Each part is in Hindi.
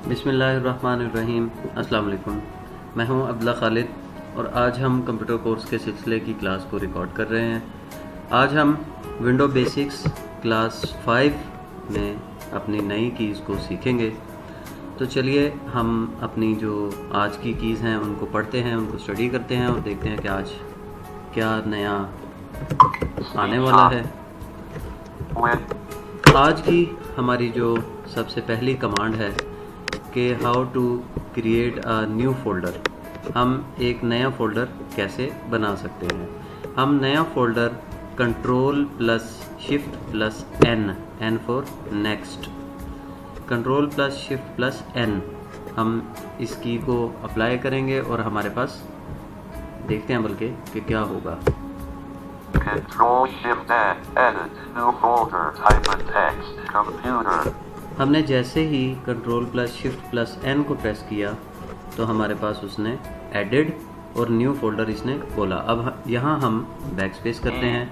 बिस्मिल्लाहिर्रहमानिर्रहीम। अस्सलाम वालेकुम। मैं हूं अब्दुल्ला खालिद और आज हम कंप्यूटर कोर्स के सिलसिले की क्लास को रिकॉर्ड कर रहे हैं। आज हम विंडो बेसिक्स क्लास 5 में अपनी नई कीज़ को सीखेंगे। तो चलिए हम अपनी जो आज की कीज़ हैं उनको पढ़ते हैं, उनको स्टडी करते हैं और देखते हैं कि आज क्या नया आने वाला है। आज की हमारी जो सबसे पहली कमांड है कि how to create a new folder. हम एक नया फोल्डर कैसे बना सकते हैं। हम नया folder control plus shift plus N for next, control plus shift plus N हम इस की को अप्लाई करेंगे और हमारे पास देखते हैं बल्कि कि क्या होगा। Control Shift N, edit, new folder, type in text, computer. हमने जैसे ही control plus shift plus N को प्रेस किया तो हमारे पास उसने एडिड और न्यू फोल्डर इसने खोला। अब यहाँ हम बैक स्पेस करते हैं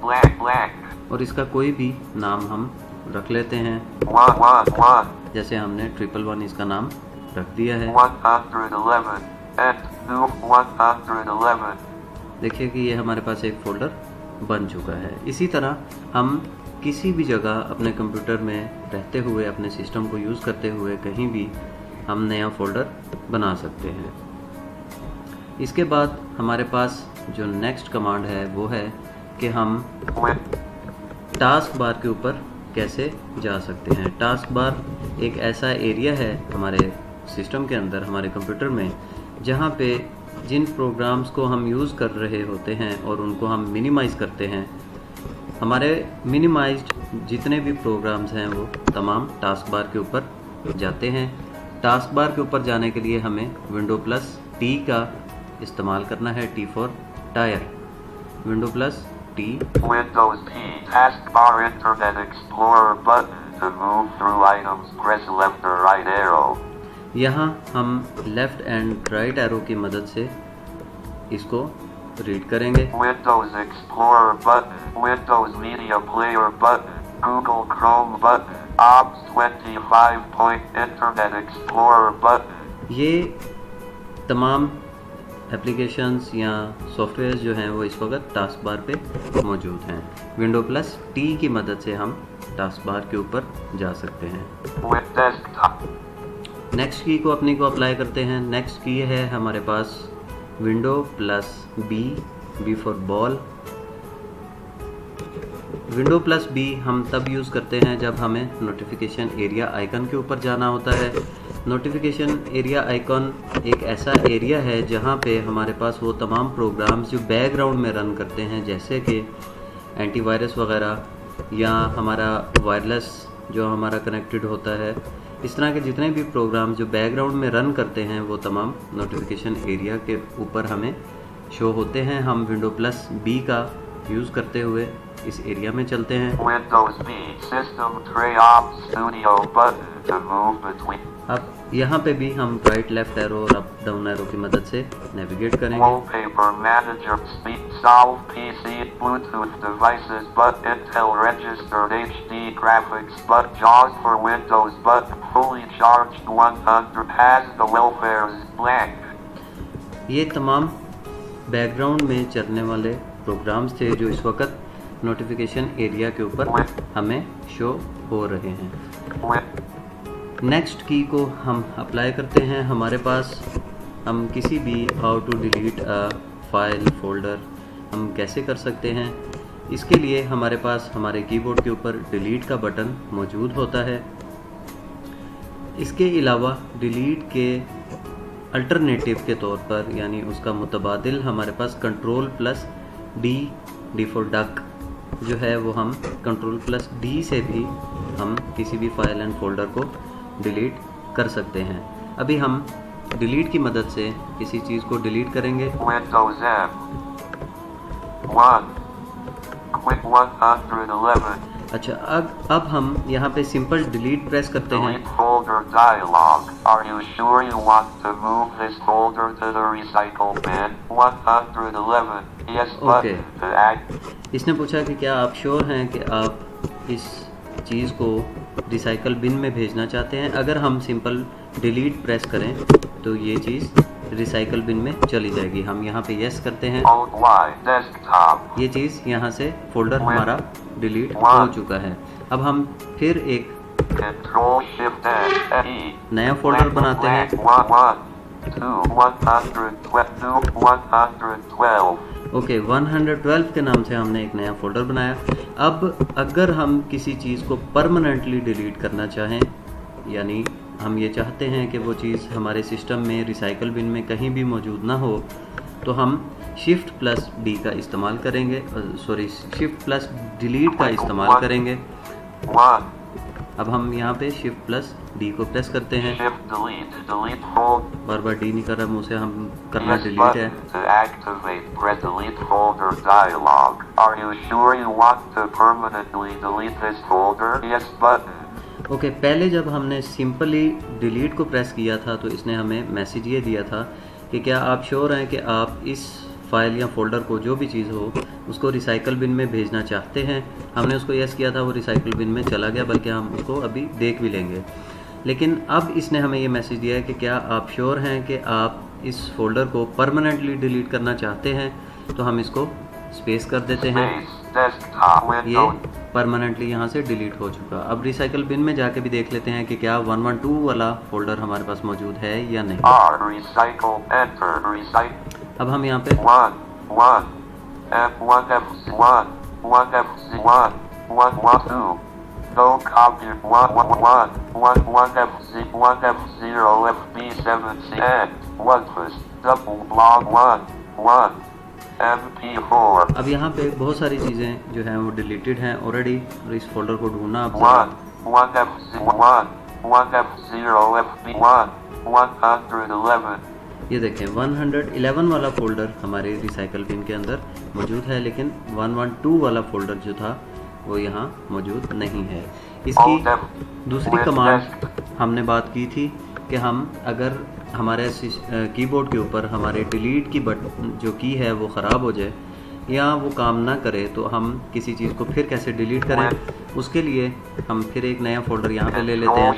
Blank. और इसका कोई भी नाम हम रख लेते हैं। 111. जैसे हमने 111 इसका नाम रख दिया है। 111. End, new 111. देखिए कि ये हमारे पास एक फोल्डर बन चुका है। इसी तरह हम किसी भी जगह अपने कंप्यूटर में रहते हुए, अपने सिस्टम को यूज़ करते हुए कहीं भी हम नया फोल्डर बना सकते हैं। इसके बाद हमारे पास जो नेक्स्ट कमांड है वो है कि हम टास्क बार के ऊपर कैसे जा सकते हैं। टास्क बार एक ऐसा एरिया है हमारे सिस्टम के अंदर, हमारे कंप्यूटर में, जहाँ पे जिन प्रोग्राम्स को हम यूज़ कर रहे होते हैं और उनको हम मिनिमाइज़ करते हैं, हमारे मिनिमाइज्ड जितने भी प्रोग्राम्स हैं वो तमाम टास्क बार के ऊपर जाते हैं। टास्क बार के ऊपर जाने के लिए हमें विंडो प्लस टी का इस्तेमाल करना है, T for tyre. Window plus T. Windows P, taskbar, Internet Explorer button. To move through items, press left or right arrow. यहाँ हम लेफ़्ट एंड राइट एरो की मदद से इसको रीड करेंगे। Windows Explorer button, Windows Media Player button, Google Chrome button, OBS 25 point, Internet Explorer button. ये तमाम एप्लीकेशंस या सॉफ्टवेयर जो हैं वो इस वक्त टास्क बार पे मौजूद हैं। विंडो प्लस टी की मदद से हम टास्क बार के ऊपर जा सकते हैं। With desktop. नेक्स्ट की को अपनी को अप्लाई करते हैं। नेक्स्ट की है हमारे पास window plus B for ball. Window plus B हम तब यूज़ करते हैं जब हमें नोटिफिकेशन एरिया आइकन के ऊपर जाना होता है। नोटिफिकेशन एरिया आइकन एक ऐसा एरिया है जहाँ पे हमारे पास वो तमाम प्रोग्राम्स जो बैकग्राउंड में रन करते हैं, जैसे कि एंटीवायरस वगैरह या हमारा वायरलेस जो हमारा कनेक्टेड होता है, इस तरह के जितने भी प्रोग्राम जो बैकग्राउंड में रन करते हैं वो तमाम नोटिफिकेशन एरिया के ऊपर हमें शो होते हैं। हम विंडो प्लस बी का यूज़ करते हुए इस एरिया में चलते हैं। Windows B, System Tray Op Studio button to move between. अब यहाँ पे भी हम राइट लेफ्ट एरो और अप डाउन एरो की मदद से नेविगेट करेंगे। Wallpaper Manager, Speed, Solve PC, Bluetooth devices, but Intel registered HD graphics, but JAWS for Windows, but fully charged 100 has the welfare is blank. ये तमाम बैकग्राउंड में चलने वाले प्रोग्राम्स थे जो इस वक्त नोटिफिकेशन एरिया के ऊपर हमें शो हो रहे हैं। नेक्स्ट की को हम अप्लाई करते हैं। हमारे पास हम किसी भी how to delete a file folder हम कैसे कर सकते हैं, इसके लिए हमारे पास हमारे कीबोर्ड के ऊपर डिलीट का बटन मौजूद होता है। इसके अलावा डिलीट के अल्टरनेटिव के तौर पर, यानी उसका मुतबादिल, हमारे पास control plus D for duck जो है वो हम कंट्रोल प्लस डी से भी हम किसी भी फाइल एंड फोल्डर को डिलीट कर सकते हैं। अभी हम डिलीट की मदद से किसी चीज़ को डिलीट करेंगे। Windows M 1 Quick 111. अच्छा, अब हम यहाँ पे सिंपल डिलीट प्रेस करते हैं। Delete folder dialog. Are you sure you want to move this folder to the recycle bin? 111. Yes button to add. इसने पूछा कि क्या आप श्योर हैं कि आप इस चीज़ को रिसाइकल बिन में भेजना चाहते हैं। अगर हम सिंपल डिलीट प्रेस करें तो ये चीज़ रिसाइकल बिन में चली जाएगी। हम यहाँ पे यस करते हैं, Alt Y desktop. ये चीज़ यहाँ से फोल्डर हमारा डिलीट हो चुका है। अब हम फिर एक Control Shift N E. नया फोल्डर बनाते हैं। 112 ओके 112 के नाम से हमने एक नया फोल्डर बनाया। अब अगर हम किसी चीज़ को परमानेंटली डिलीट करना चाहें, यानी हम ये चाहते हैं कि वो चीज़ हमारे सिस्टम में रिसाइकल बिन में कहीं भी मौजूद ना हो, तो हम शिफ्ट प्लस डी का इस्तेमाल करेंगे, शिफ्ट प्लस डिलीट का इस्तेमाल करेंगे। 1 अब हम यहाँ पे शिफ्ट प्लस डी को प्रेस करते हैं। Shift delete folder. बार बार डी नहीं कर रहा मुँह से, हम करना Yes डिलीट है। button to activate press delete folder dialog. Are you sure you want to permanently delete this folder? Yes button. Okay पहले जब हमने सिंपली डिलीट को प्रेस किया था तो इसने हमें मैसेज ये दिया था कि क्या आप श्योर हैं कि आप इस फाइल या फोल्डर को, जो भी चीज़ हो, उसको रिसाइकल बिन में भेजना चाहते हैं। हमने उसको यस किया था, वो रिसाइकल बिन में चला गया, बल्कि हम उसको अभी देख भी लेंगे। लेकिन अब इसने हमें ये मैसेज दिया है कि क्या आप श्योर हैं कि आप इस फोल्डर को परमानेंटली डिलीट करना चाहते हैं। तो हम इसको स्पेस कर देते हैं। Space desktop ये window. परमानेंटली यहाँ से डिलीट हो चुका। अब रिसाइकल बिन में जाके भी देख लेते हैं कि क्या 112 वाला फोल्डर हमारे पास मौजूद है या नहीं। R recycle enter recycle. अब हम यहाँ पे 1 F1 F1 1 F1 1 1 2 no copy 1 F0 FB7 and 1 plus double block 1 MP4 अब यहाँ पे बहुत सारी चीज़ें जो हैं वो डिलीटेड हैं ऑलरेडी, और इस फोल्डर को ढूंढना अब 1 F0 FB1 111 ये देखें 111 वाला फोल्डर हमारे रिसाइकल बिन के अंदर मौजूद है, लेकिन 112 वाला फोल्डर जो था वो यहाँ मौजूद नहीं है। इसकी दूसरी कमांड हमने बात की थी कि हम अगर हमारे कीबोर्ड के ऊपर हमारे डिलीट की बटन जो की है वो ख़राब हो जाए या वो काम ना करे, तो हम किसी चीज़ को फिर कैसे डिलीट करें, उसके लिए हम फिर एक नया फोल्डर यहाँ पे ले लेते हैं।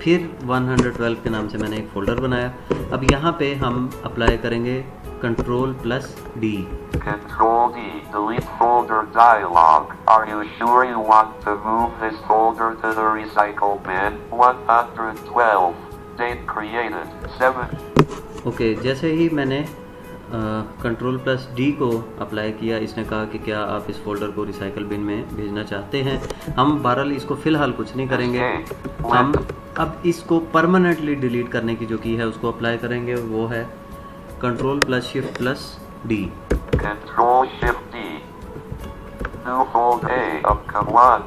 फिर 112 के नाम से मैंने एक फोल्डर बनाया। अब यहाँ पे हम अप्लाई करेंगे control plus D. Control D, delete folder dialog. Are you sure you want to move this folder to the recycle bin? 112. Date created 7. Okay जैसे ही मैंने कंट्रोल प्लस डी को अप्लाई किया, इसने कहा कि क्या आप इस फोल्डर को रिसाइकल बिन में भेजना चाहते हैं। हम बहरहाल इसको फ़िलहाल कुछ नहीं करेंगे। हम अब इसको परमानेंटली डिलीट करने की जो की है उसको अप्लाई करेंगे, वो है control plus shift plus D. Control Shift D. New folder A of command.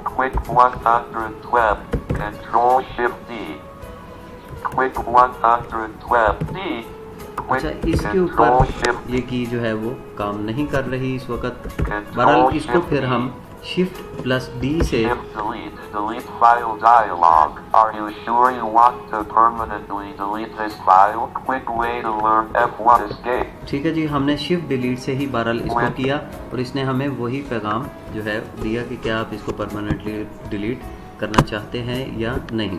Quick 112. Control Shift D. Quick 112 D. अच्छा इसके ऊपर ये की जो है वो काम नहीं कर रही इस वक्त। बहरहाल इसको फिर हम शिफ्ट प्लस डी से Delete file dialog. Are you sure you want to permanently delete this file? Quick way to learn F1 escape. ठीक है जी, हमने शिफ्ट डिलीट से ही बहरहाल इसको किया और इसने हमें वही पैगाम जो है दिया कि क्या आप इसको परमानेंटली डिलीट करना चाहते हैं या नहीं।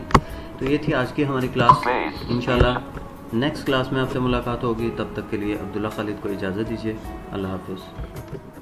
तो ये थी आज की हमारी क्लास। इंशाल्लाह नेक्स्ट क्लास में आपसे मुलाकात होगी। तब तक के लिए अब्दुल्ला खालिद को इजाज़त दीजिए। अल्लाह हाफिज़।